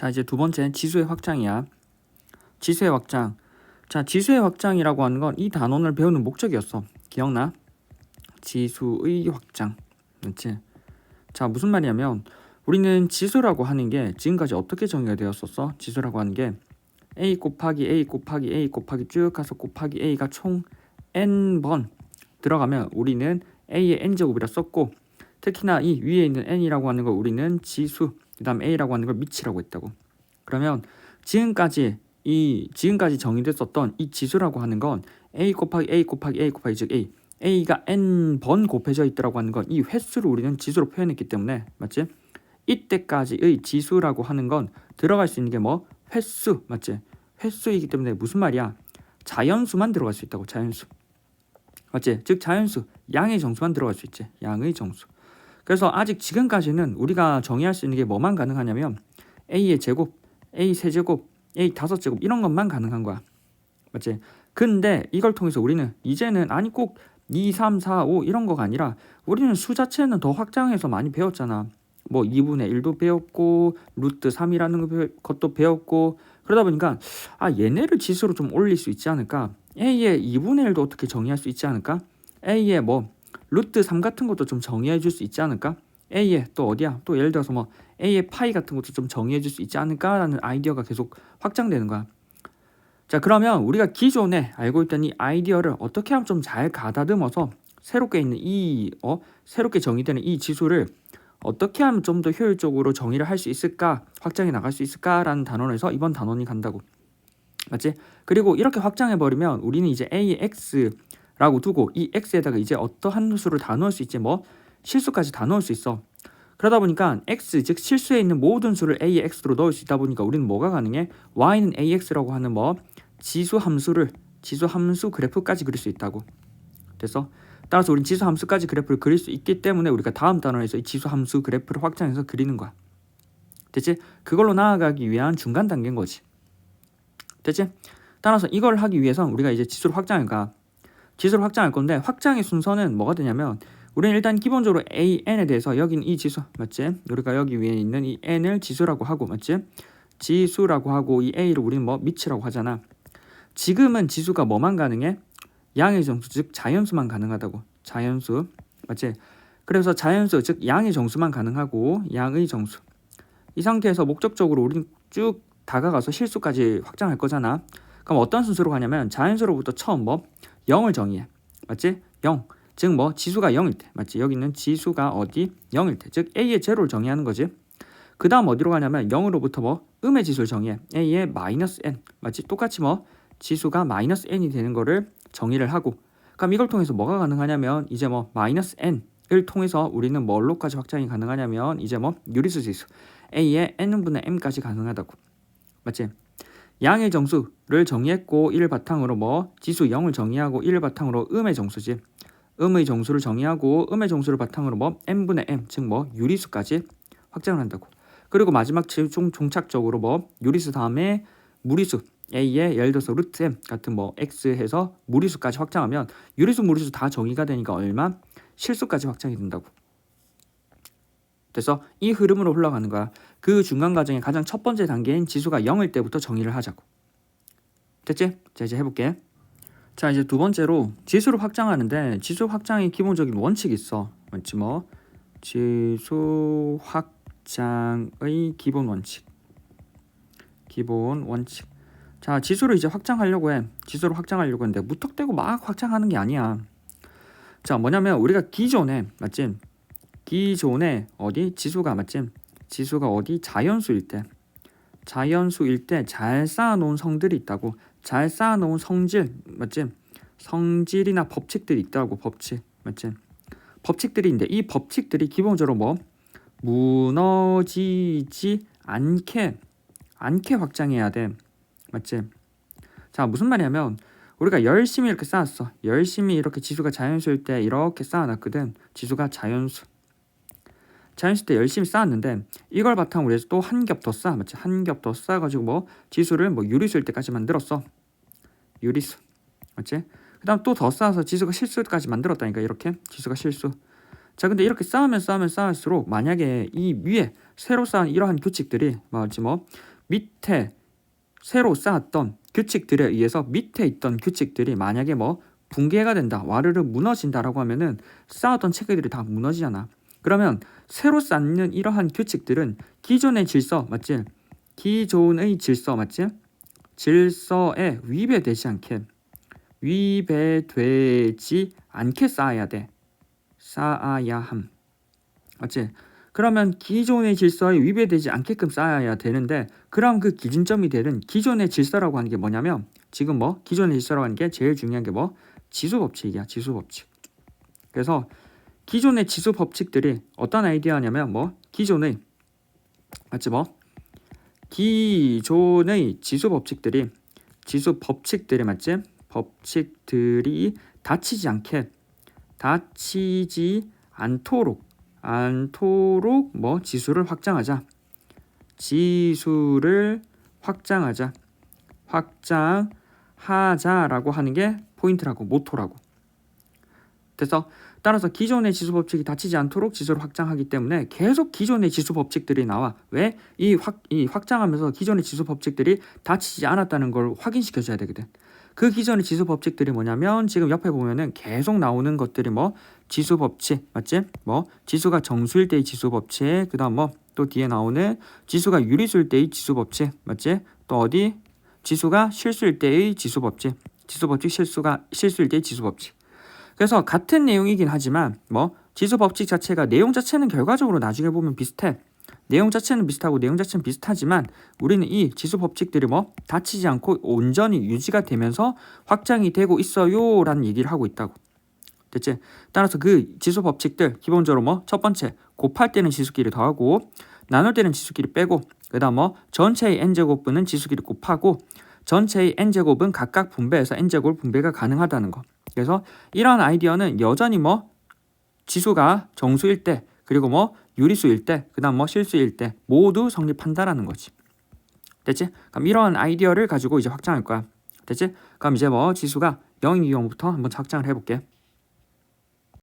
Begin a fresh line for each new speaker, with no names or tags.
자, 이제 두 번째 지수의 확장이야. 지수의 확장. 자, 지수의 확장이라고 하는 건 이 단원을 배우는 목적이었어. 기억나? 지수의 확장. 맞지? 자, 무슨 말이냐면 우리는 지수라고 하는 게 지금까지 어떻게 정의가 되었었어? 지수라고 하는 게 a 곱하기 a 곱하기 a 곱하기 쭉 가서 곱하기 a가 총 n번 들어가면 우리는 a의 n제곱이라 썼고, 특히나 이 위에 있는 n이라고 하는 걸 우리는 지수, 그 다음 a라고 하는 걸 미치라고 했다고. 그러면 지금까지 정의됐었던 이 지수라고 하는 건 a 곱하기 a 곱하기 a 곱하기 즉 a가 n번 곱해져 있더라고 하는 건 이 횟수를 우리는 지수로 표현했기 때문에, 맞지? 이때까지의 지수라고 하는 건 들어갈 수 있는 게 뭐? 횟수, 맞지? 횟수이기 때문에 무슨 말이야? 자연수만 들어갈 수 있다고. 자연수, 맞지? 즉 자연수, 양의 정수만 들어갈 수 있지. 양의 정수. 그래서 아직 지금까지는 우리가 정의할 수 있는 게 뭐만 가능하냐면 a의 제곱, a 세제곱, a 다섯 제곱 이런 것만 가능한 거야. 맞지? 근데 이걸 통해서 우리는 이제는 아니 꼭 2, 3, 4, 5 이런 거가 아니라 우리는 수 자체는 더 확장해서 많이 배웠잖아. 뭐 2분의 1도 배웠고 루트 3이라는 것도 배웠고, 그러다 보니까 얘네를 지수로 좀 올릴 수 있지 않을까? a의 2분의 1도 어떻게 정의할 수 있지 않을까? a의 뭐 루트 3 같은 것도 좀 정의해 줄 수 있지 않을까? a의 또 어디야? 또 예를 들어서 뭐 a의 파이 같은 것도 좀 정의해 줄 수 있지 않을까라는 아이디어가 계속 확장되는 거야. 자, 그러면 우리가 기존에 알고 있던 이 아이디어를 어떻게 하면 좀 잘 가다듬어서 새롭게 있는 새롭게 정의되는 이 지수를 어떻게 하면 좀 더 효율적으로 정의를 할 수 있을까, 확장해 나갈 수 있을까라는 단원에서 이번 단원이 간다고. 맞지? 그리고 이렇게 확장해 버리면 우리는 이제 a의 x라고 두고 이 x에다가 이제 어떠한 수를 다 넣을 수 있지, 뭐 실수까지 다 넣을 수 있어. 그러다 보니까 x, 즉 실수에 있는 모든 수를 a의 x로 넣을 수 있다 보니까 우리는 뭐가 가능해? y는 ax라고 하는 뭐 지수 함수 그래프까지 그릴 수 있다고. 됐어? 따라서 우린 지수 함수까지 그래프를 그릴 수 있기 때문에 우리가 다음 단원에서 이 지수 함수 그래프를 확장해서 그리는 거야. 됐지? 그걸로 나아가기 위한 중간 단계인 거지. 됐지? 따라서 이걸 하기 위해서 우리가 이제 지수를 확장할 건데, 확장의 순서는 뭐가 되냐면 우리는 일단 기본적으로 an에 대해서 여긴 이 지수, 맞지? 우리가 여기 위에 있는 이 n을 지수라고 하고, 맞지? 지수라고 하고 이 a를 우리는 뭐 미치라고 하잖아. 지금은 지수가 뭐만 가능해? 양의 정수, 즉 자연수만 가능하다고. 자연수, 맞지? 그래서 자연수, 즉 양의 정수만 가능하고 양의 정수. 이 상태에서 목적적으로 우리는 쭉 다가가서 실수까지 확장할 거잖아. 그럼 어떤 순서로 가냐면 자연수로부터 처음 뭐 0을 정의해. 맞지? 0. 즉 뭐 지수가 0일 때. 맞지? 여기 있는 지수가 어디? 0일 때. 즉 a의 제로를 정의하는 거지. 그 다음 어디로 가냐면 0으로부터 뭐 음의 지수를 정의해. a의 마이너스 n. 맞지? 똑같이 뭐 지수가 마이너스 n이 되는 거를 정의를 하고, 그럼 이걸 통해서 뭐가 가능하냐면 이제 뭐 마이너스 n을 통해서 우리는 뭘로까지 확장이 가능하냐면 이제 뭐 유리수 지수 a의 n분의 m까지 가능하다고. 맞지? 양의 정수를 정의했고 이를 바탕으로 뭐 지수 0을 정의하고 이를 바탕으로 음의 정수지. 음의 정수를 정의하고 음의 정수를 바탕으로 뭐 n분의 m, 즉 뭐 유리수까지 확장을 한다고. 그리고 마지막 종착적으로 뭐 유리수 다음에 무리수 a의 예를 들어서 루트 m 같은 뭐 x 해서 무리수까지 확장하면 유리수 무리수 다 정의가 되니까 얼마? 실수까지 확장이 된다고. 그래서 이 흐름으로 흘러가는 거야. 그 중간 과정의 가장 첫 번째 단계인 지수가 0일 때부터 정의를 하자고. 됐지? 자, 이제 해볼게. 자, 이제 두 번째로 지수를 확장하는데 지수 확장의 기본적인 원칙이 있어. 맞지? 뭐 지수 확장의 기본 원칙. 자, 지수를 이제 확장하려고 해. 지수를 확장하려고 했는데 무턱대고 막 확장하는 게 아니야. 자, 뭐냐면 우리가 기존에, 맞지? 기존에 어디? 지수가, 맞지? 지수가 어디? 자연수일 때 잘 쌓아놓은 성들이 있다고. 잘 쌓아놓은 성질, 맞지? 성질이나 법칙들이 있다고. 법칙, 맞지? 법칙들이 있는데 이 법칙들이 기본적으로 뭐 무너지지 않게 확장해야 돼. 맞지? 자, 무슨 말이냐면 우리가 열심히 이렇게 쌓았어. 열심히 이렇게 지수가 자연수일 때 이렇게 쌓아놨거든. 지수가 자연수 때 열심히 쌓았는데 이걸 바탕으로 해서 또 한 겹 더 쌓아. 맞지? 한 겹 더 쌓아가지고 뭐 지수를 뭐 유리수일 때까지 만들었어. 유리수, 맞지? 그 다음 또 더 쌓아서 지수가 실수까지 만들었다니까. 이렇게 지수가 실수. 자, 근데 이렇게 쌓으면 쌓을수록 만약에 이 위에 새로 쌓은 이러한 규칙들이 뭐지? 뭐 밑에 새로 쌓았던 규칙들에 의해서 밑에 있던 규칙들이 만약에 뭐 붕괴가 된다, 와르르 무너진다라고 하면은 쌓았던 체계들이 다 무너지잖아. 그러면 새로 쌓는 이러한 규칙들은 기존의 질서 맞지? 기존의 질서 맞지? 질서에 위배되지 않게 쌓아야 돼. 쌓아야 함. 맞지? 그러면 기존의 질서에 위배되지 않게끔 쌓아야 되는데, 그럼 그 기준점이 되는 기존의 질서라고 하는 게 뭐냐면, 지금 뭐 기존의 질서라고 하는 게 제일 중요한 게 뭐 지수법칙이야. 지수법칙. 그래서 기존의 지수법칙들이 어떤 아이디어냐면 뭐 기존의 맞지? 뭐 기존의 지수법칙들이 맞지? 법칙들이 다치지 않도록 뭐 지수를 확장하자라고 하는 게 포인트라고, 모토라고. 그래서 따라서 기존의 지수 법칙이 다치지 않도록 지수를 확장하기 때문에 계속 기존의 지수 법칙들이 나와. 왜? 이 확장하면서 기존의 지수 법칙들이 다치지 않았다는 걸 확인시켜줘야 되거든. 그 기존의 지수 법칙들이 뭐냐면 지금 옆에 보면은 계속 나오는 것들이 뭐 지수 법칙 맞지? 뭐 지수가 정수일 때의 지수 법칙, 그다음 뭐 또 뒤에 나오는 지수가 유리수일 때의 지수 법칙 맞지? 또 어디 지수가 실수일 때의 지수 법칙, 실수일 때의 지수 법칙. 그래서 같은 내용이긴 하지만 뭐 지수 법칙 자체가 내용 자체는 결과적으로 나중에 보면 비슷해. 내용 자체는 비슷하고 내용 자체는 비슷하지만 우리는 이 지수 법칙들이 뭐 다치지 않고 온전히 유지가 되면서 확장이 되고 있어요 라는 얘기를 하고 있다고. 됐지? 따라서 그 지수 법칙들 기본적으로 뭐 첫 번째 곱할 때는 지수끼리 더하고 나눌 때는 지수끼리 빼고, 그 다음 뭐 전체의 n제곱분은 지수끼리 곱하고 전체의 n제곱은 각각 분배해서 n제곱 분배가 가능하다는 거. 그래서 이러한 아이디어는 여전히 뭐 지수가 정수일 때, 그리고 뭐 유리수일 때, 그 다음 뭐 실수일 때 모두 성립한다라는 거지. 됐지? 그럼 이러한 아이디어를 가지고 이제 확장할 거야. 됐지? 그럼 이제 뭐 지수가 0인 경우부터 한번 확장을 해볼게.